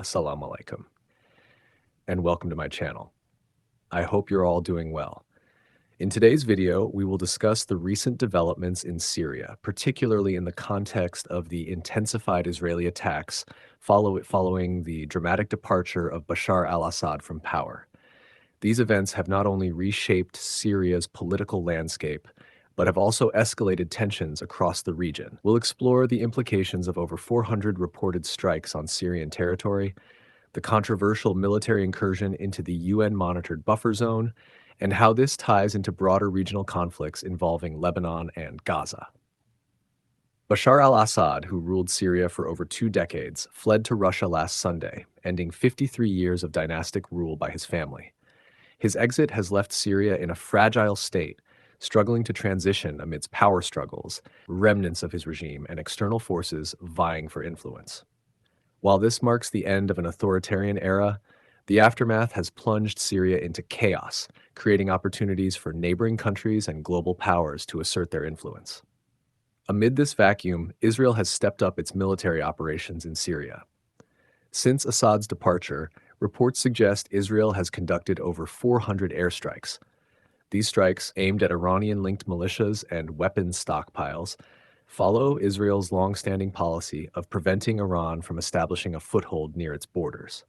Assalamu alaikum, and welcome to my channel. I hope you're all doing well. In today's video, we will discuss the recent developments in Syria, particularly in the context of the intensified Israeli attacks following the dramatic departure of Bashar al-Assad from power. These events have not only reshaped Syria's political landscape, but have also escalated tensions across the region. We'll explore the implications of over 400 reported strikes on Syrian territory, the controversial military incursion into the UN-monitored buffer zone, and how this ties into broader regional conflicts involving Lebanon and Gaza. Bashar al-Assad, who ruled Syria for over 2 decades, fled to Russia last Sunday, ending 53 years of dynastic rule by his family. His exit has left Syria in a fragile state, struggling to transition amidst power struggles, remnants of his regime, and external forces vying for influence. While this marks the end of an authoritarian era, the aftermath has plunged Syria into chaos, creating opportunities for neighboring countries and global powers to assert their influence. Amid this vacuum, Israel has stepped up its military operations in Syria. Since Assad's departure, reports suggest Israel has conducted over 400 airstrikes. These strikes, aimed at Iranian-linked militias and weapons stockpiles, follow Israel's long-standing policy of preventing Iran from establishing a foothold near its borders.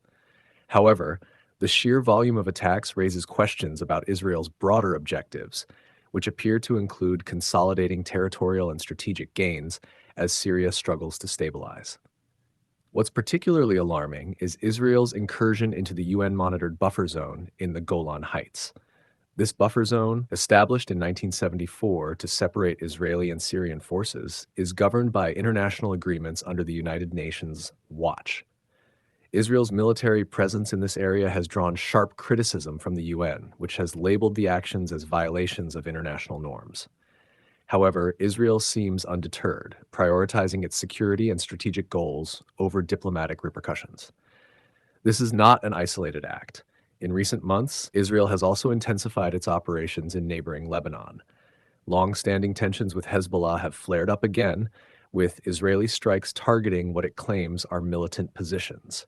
However, the sheer volume of attacks raises questions about Israel's broader objectives, which appear to include consolidating territorial and strategic gains as Syria struggles to stabilize. What's particularly alarming is Israel's incursion into the UN-monitored buffer zone in the Golan Heights. This buffer zone, established in 1974 to separate Israeli and Syrian forces, is governed by international agreements under the United Nations Watch. Israel's military presence in this area has drawn sharp criticism from the UN, which has labeled the actions as violations of international norms. However, Israel seems undeterred, prioritizing its security and strategic goals over diplomatic repercussions. This is not an isolated act. In recent months, Israel has also intensified its operations in neighboring Lebanon. Long-standing tensions with Hezbollah have flared up again, with Israeli strikes targeting what it claims are militant positions.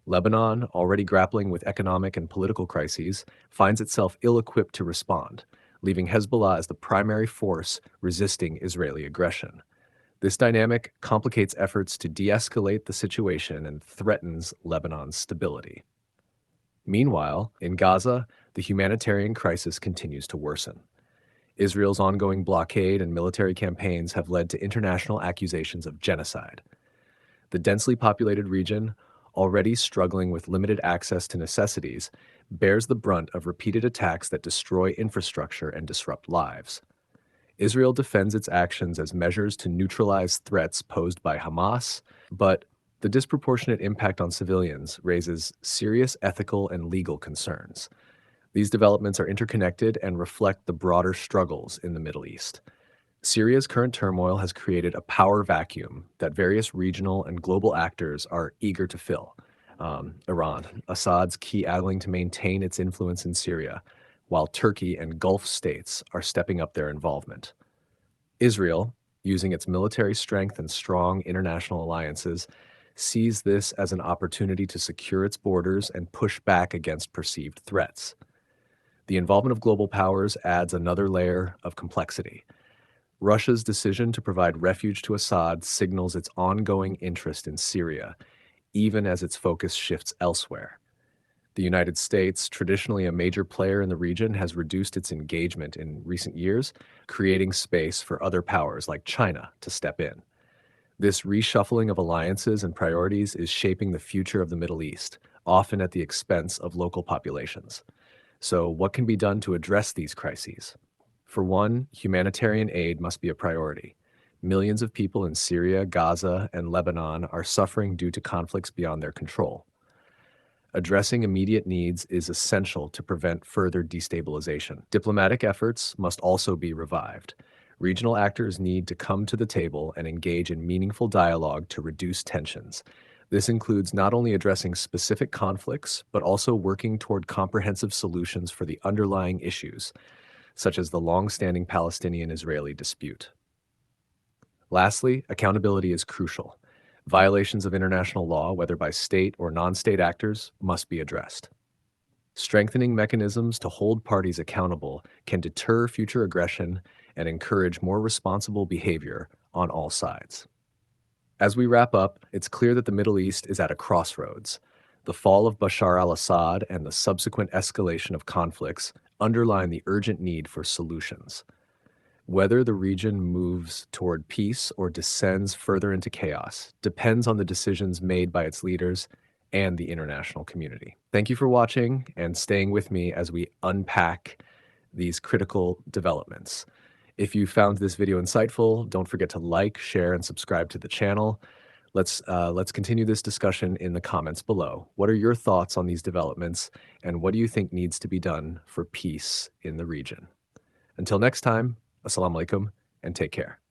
Lebanon, already grappling with economic and political crises, finds itself ill-equipped to respond, leaving Hezbollah as the primary force resisting Israeli aggression. This dynamic complicates efforts to de-escalate the situation and threatens Lebanon's stability. Meanwhile, in Gaza, the humanitarian crisis continues to worsen. Israel's ongoing blockade and military campaigns have led to international accusations of genocide. The densely populated region, already struggling with limited access to necessities, bears the brunt of repeated attacks that destroy infrastructure and disrupt lives. Israel defends its actions as measures to neutralize threats posed by Hamas, but the disproportionate impact on civilians raises serious ethical and legal concerns. These developments are interconnected and reflect the broader struggles in the Middle East. Syria's current turmoil has created a power vacuum that various regional and global actors are eager to fill. Iran, Assad's key ally to maintain its influence in Syria, while Turkey and Gulf states are stepping up their involvement. Israel, using its military strength and strong international alliances, sees this as an opportunity to secure its borders and push back against perceived threats. The involvement of global powers adds another layer of complexity. Russia's decision to provide refuge to Assad signals its ongoing interest in Syria, even as its focus shifts elsewhere. The United States, traditionally a major player in the region, has reduced its engagement in recent years, creating space for other powers like China to step in. This reshuffling of alliances and priorities is shaping the future of the Middle East, often at the expense of local populations. So, what can be done to address these crises? For one, humanitarian aid must be a priority. Millions of people in Syria, Gaza, and Lebanon are suffering due to conflicts beyond their control. Addressing immediate needs is essential to prevent further destabilization. Diplomatic efforts must also be revived. Regional actors need to come to the table and engage in meaningful dialogue to reduce tensions. This includes not only addressing specific conflicts, but also working toward comprehensive solutions for the underlying issues, such as the long-standing Palestinian-Israeli dispute. Lastly, accountability is crucial. Violations of international law, whether by state or non-state actors, must be addressed. Strengthening mechanisms to hold parties accountable can deter future aggression and encourage more responsible behavior on all sides. As we wrap up, it's clear that the Middle East is at a crossroads. The fall of Bashar al-Assad and the subsequent escalation of conflicts underline the urgent need for solutions. Whether the region moves toward peace or descends further into chaos depends on the decisions made by its leaders and the international community. Thank you for watching and staying with me as we unpack these critical developments. If you found this video insightful, don't forget to like, share, and subscribe to the channel. Let's continue this discussion in the comments below. What are your thoughts on these developments, and what do you think needs to be done for peace in the region? Until next time, assalamu alaikum, and take care.